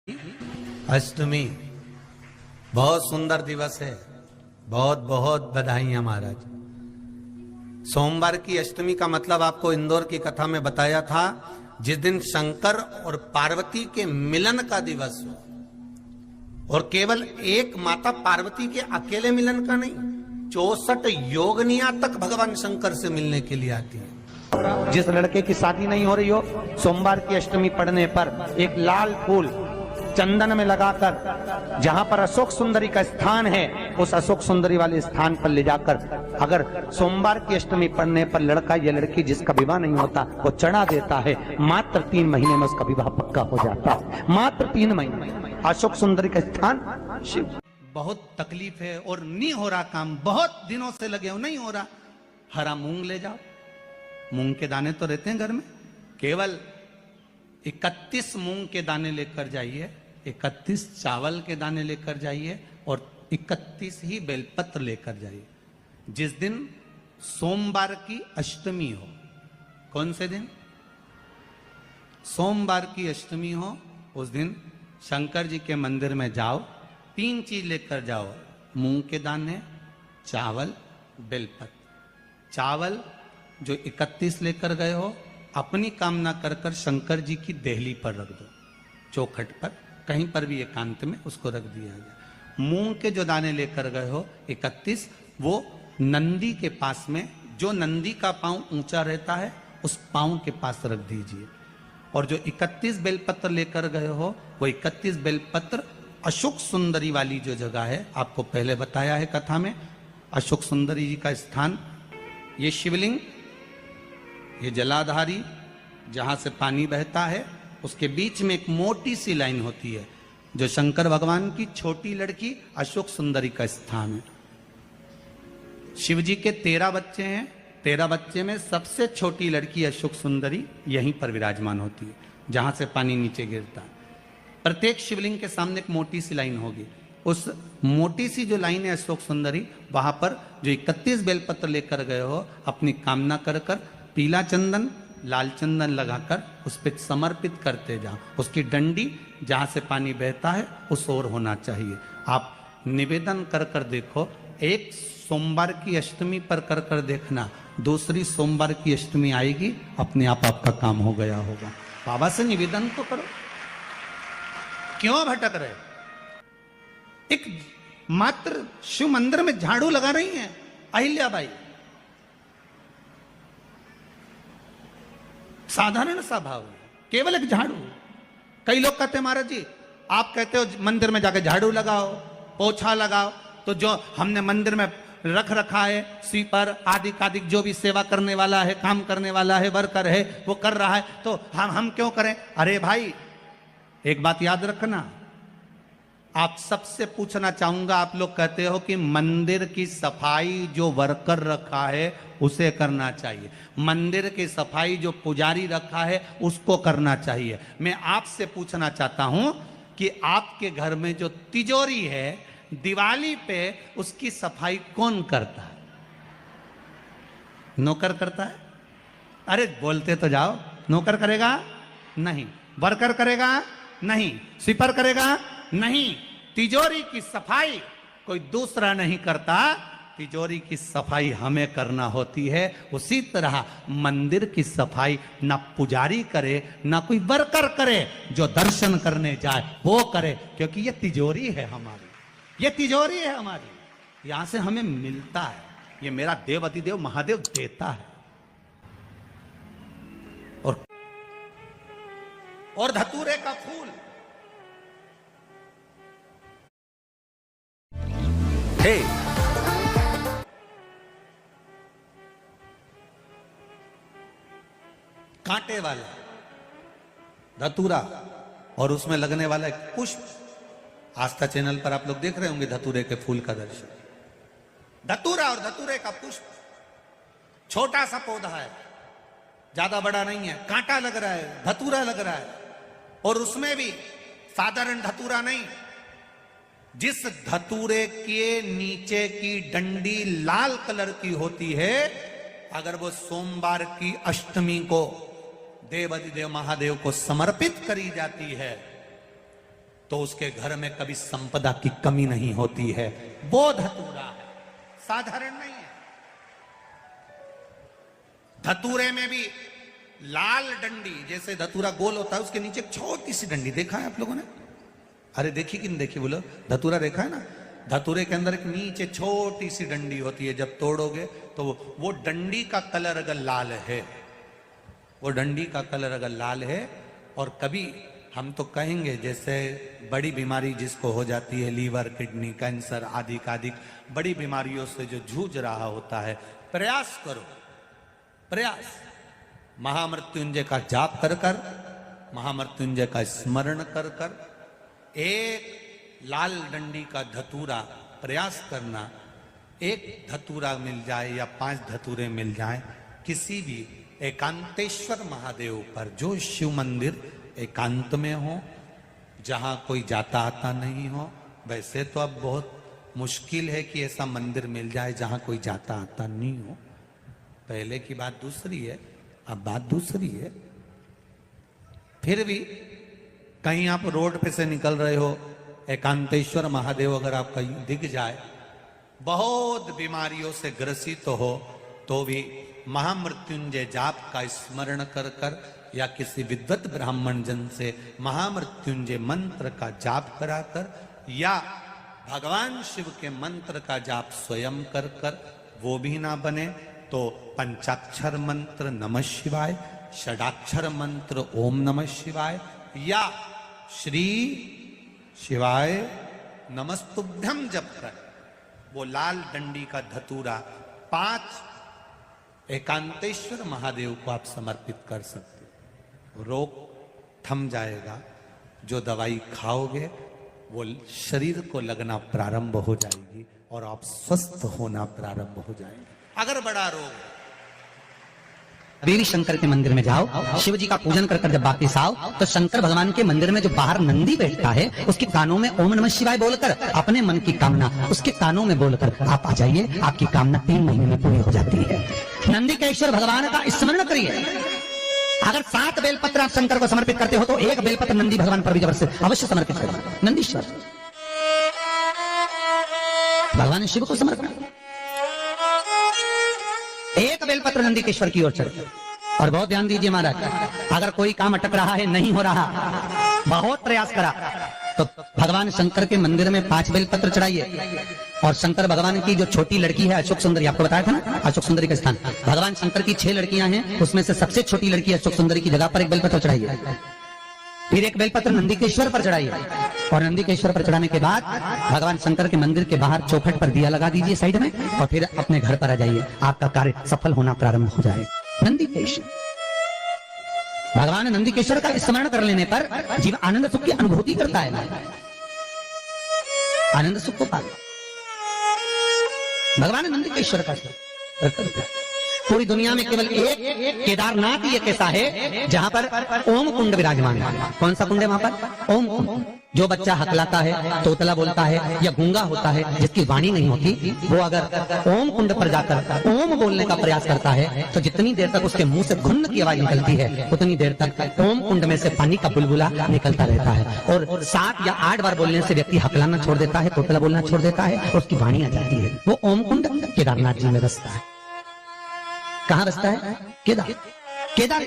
अष्टमी बहुत सुंदर दिवस है। बहुत बहुत बधाइयां महाराज। सोमवार की अष्टमी का मतलब आपको इंदौर की कथा में बताया था, जिस दिन शंकर और पार्वती के मिलन का दिवस हो। और केवल एक माता पार्वती के अकेले मिलन का नहीं, 64 योगनिया तक भगवान शंकर से मिलने के लिए आती है। जिस लड़के की शादी नहीं हो रही हो, सोमवार की अष्टमी पड़ने पर एक लाल फूल चंदन में लगाकर, जहां पर अशोक सुंदरी का स्थान है, उस अशोक सुंदरी वाले स्थान पर ले जाकर, अगर सोमवार की अष्टमी पड़ने पर लड़का या लड़की जिसका विवाह नहीं होता वो चढ़ा देता है, मात्र 3 महीने में उसका विवाह पक्का हो जाता है। मात्र 3 महीने। अशोक सुंदरी का स्थान शिव। बहुत तकलीफ है और नहीं हो रहा काम, बहुत दिनों से लगे हो, नहीं हो रहा। हरा मूंग ले जाओ, मूंग के दाने तो रहते हैं घर में, केवल 31 मूंग के दाने लेकर जाइए, 31 चावल के दाने लेकर जाइए और 31 ही बेलपत्र लेकर जाइए। जिस दिन सोमवार की अष्टमी हो, कौन से दिन? सोमवार की अष्टमी हो, उस दिन शंकर जी के मंदिर में जाओ, 3 चीज लेकर जाओ, मूंग के दाने, चावल, बेलपत्र। चावल जो 31 लेकर गए हो, अपनी कामना कर कर शंकर जी की देहली पर रख दो, चौखट पर, कहीं पर भी एकांत में उसको रख दिया जाए। मूंग के जो दाने लेकर गए हो 31, वो नंदी के पास में, जो नंदी का पांव ऊंचा रहता है उस पांव के पास रख दीजिए। और जो 31 बेलपत्र लेकर गए हो, वो 31 बेलपत्र अशोक सुंदरी वाली जो जगह है, आपको पहले बताया है कथा में, अशोक सुंदरी जी का स्थान, ये शिवलिंग, ये जलाधारी जहां से पानी बहता है, उसके बीच में एक मोटी सी लाइन होती है, जो शंकर भगवान की छोटी लड़की अशोक सुंदरी का स्थान है। शिव जी के 13 बच्चे हैं, 13 बच्चे में सबसे छोटी लड़की अशोक सुंदरी यहीं पर विराजमान होती है, जहां से पानी नीचे गिरता है। प्रत्येक शिवलिंग के सामने एक मोटी सी लाइन होगी, उस मोटी सी जो लाइन है अशोक सुंदरी, वहां पर जो 31 बेलपत्र लेकर गए हो, अपनी कामना कर कर पीला चंदन, लाल चंदन लगाकर उस पर समर्पित करते जाओ। उसकी डंडी जहां से पानी बहता है उस ओर होना चाहिए। आप निवेदन कर कर देखो, एक सोमवार की अष्टमी पर कर कर देखना, दूसरी सोमवार की अष्टमी आएगी, अपने आप आपका काम हो गया होगा। बाबा से निवेदन तो करो, क्यों भटक रहे? एक मात्र शिव मंदिर में झाड़ू लगा रही हैं अहिल्याबाई, साधारण सा भाव, केवल एक झाड़ू। कई लोग कहते हैं महाराज जी, आप कहते हो मंदिर में जाकर झाड़ू लगाओ, पोछा लगाओ, तो जो हमने मंदिर में रख रखा है, स्वीपर आदि आदि जो भी सेवा करने वाला है, काम करने वाला है, वर्कर है, वो कर रहा है, तो हम क्यों करें? अरे भाई, एक बात याद रखना, आप सबसे पूछना चाहूंगा, आप लोग कहते हो कि मंदिर की सफाई जो वर्कर रखा है उसे करना चाहिए, मंदिर की सफाई जो पुजारी रखा है उसको करना चाहिए। मैं आपसे पूछना चाहता हूं कि आपके घर में जो तिजोरी है, दिवाली पे उसकी सफाई कौन करता है? नौकर करता है? अरे बोलते तो जाओ। नौकर करेगा? नहीं। वर्कर करेगा? नहीं। स्वीपर करेगा? नहीं। तिजोरी की सफाई कोई दूसरा नहीं करता, तिजोरी की सफाई हमें करना होती है। उसी तरह मंदिर की सफाई ना पुजारी करे, ना कोई वर्कर करे, जो दर्शन करने जाए वो करे, क्योंकि ये तिजोरी है हमारी, ये तिजोरी है हमारी, यहां से हमें मिलता है, ये मेरा देव अधिदेव महादेव देता है। और धतूरे का फूल, हे कांटे वाला धतूरा और उसमें लगने वाला एक पुष्प, आस्था चैनल पर आप लोग देख रहे होंगे धतूरे के फूल का दर्शन। धतूरा और धतूरे का पुष्प, छोटा सा पौधा है, ज्यादा बड़ा नहीं है, कांटा लग रहा है, धतूरा लग रहा है, और उसमें भी साधारण धतूरा नहीं, जिस धतूरे के नीचे की डंडी लाल कलर की होती है, अगर वो सोमवार की अष्टमी को देव अधिदेव महादेव को समर्पित करी जाती है, तो उसके घर में कभी संपदा की कमी नहीं होती है। वो धतूरा है, साधारण नहीं है। धतूरे में भी लाल डंडी, जैसे धतूरा गोल होता है उसके नीचे एक छोटी सी डंडी, देखा है आप लोगों ने? अरे देखी कि नहीं देखी बोलो? धतूरा देखा है ना? धतूरे के अंदर एक नीचे छोटी सी डंडी होती है, जब तोड़ोगे तो वो डंडी का कलर अगर लाल है, वो डंडी का कलर अगर लाल है, और कभी हम तो कहेंगे जैसे बड़ी बीमारी जिसको हो जाती है, लीवर, किडनी, कैंसर आदि आदि बड़ी बीमारियों से जो जूझ रहा होता है, प्रयास करो, प्रयास महामृत्युंजय का जाप कर कर, महामृत्युंजय का स्मरण कर कर, एक लाल डंडी का धतूरा प्रयास करना। एक धतूरा मिल जाए या 5 धतूरे मिल जाए किसी भी एकांतेश्वर महादेव पर, जो शिव मंदिर एकांत में हो, जहां कोई जाता आता नहीं हो। वैसे तो अब बहुत मुश्किल है कि ऐसा मंदिर मिल जाए जहां कोई जाता आता नहीं हो। पहले की बात दूसरी है, अब बात दूसरी है। फिर भी कहीं आप रोड पे से निकल रहे हो, एकांतेश्वर महादेव अगर आप कहीं दिख जाए, बहुत बीमारियों से ग्रसित हो, तो भी महामृत्युंजय जाप का स्मरण कर कर या किसी विद्वत ब्राह्मण जन से महामृत्युंजय मंत्र का जाप कराकर, या भगवान शिव के मंत्र का जाप स्वयं कर कर, वो भी ना बने तो पंचाक्षर मंत्र नमः शिवाय, षडाक्षर मंत्र ओम नमः शिवाय, या श्री शिवाय नमस्तुभ्यम जप कर वो लाल डंडी का धतूरा 5 एकांतेश्वर महादेव को आप समर्पित कर सकते हो। रोग थम जाएगा, जो दवाई खाओगे वो शरीर को लगना प्रारंभ हो जाएगी और आप स्वस्थ होना प्रारंभ हो जाएंगे। अगर बड़ा रोग, देवी शंकर के मंदिर में जाओ, शिव जी का पूजन कर जब वापिस आओ, तो शंकर भगवान के मंदिर में जो बाहर नंदी बैठता है, उसके कानों में ओम नमः शिवाय बोलकर अपने मन की कामना उसके कानों में बोलकर आप आ जाइए, आपकी कामना 3 महीने में पूरी हो जाती है। नंदी के ईश्वर भगवान का स्मरण करिए। अगर 7 बेलपत्र आप शंकर को समर्पित करते हो, तो 1 बेलपत्र नंदी भगवान पर भी अवश्य समर्पित करें। नंदीश्वर भगवान शिव को समर्पण, 1 बेलपत्र नंदी के ईश्वर की ओर चढ़े। और बहुत ध्यान दीजिए महाराज, अगर कोई काम अटक रहा है, नहीं हो रहा, बहुत प्रयास करा, तो भगवान शंकर के मंदिर में 5 बेलपत्र चढ़ाइए। और शंकर भगवान की जो छोटी लड़की है अशोक सुंदरी, आपको बताया था ना अशोक सुंदरी का स्थान, भगवान शंकर की 6 लड़कियां हैं, उसमें से सबसे छोटी लड़की अशोक सुंदरी की जगह पर 1 बेलपत्र चढ़ाइए। फिर 1 बेलपत्र नंदी के ईश्वर पर चढ़ाइए। और नंदी के ईश्वर पर चढ़ाने के बाद भगवान शंकर के मंदिर के बाहर चौखट पर दिया लगा दीजिए साइड में, और फिर अपने घर पर आ जाइए, आपका कार्य सफल होना प्रारंभ हो जाए। नंदी के ईश्वर, भगवान नंदी के ईश्वर का स्मरण कर लेने पर जीव आनंद सुख की अनुभूति करता है, आनंद सुख को पाता। भगवान नंदी के ईश्वर का पूरी दुनिया में केवल एक केदारनाथ ही एक ऐसा है जहां पर ओम कुंड विराजमान है। कौन सा कुंड है वहां पर? ओम कुंड। जो बच्चा हकलाता है, तोतला बोलता है या गूंगा होता है, जिसकी वाणी नहीं होती, वो अगर ओम कुंड पर जाकर ओम बोलने का प्रयास करता है, तो जितनी देर तक उसके मुंह से घुन्न की आवाज निकलती है, उतनी देर तक ओम कुंड में से पानी का बुलबुला निकलता रहता है। और 7 या 8 बार बोलने से व्यक्ति हकलाना छोड़ देता है, तोतला बोलना छोड़ देता है, और उसकी वाणी आ जाती है। वो ओम कुंड केदारनाथ जी में बसता है। कहाँ बसता है? केदार, केदार।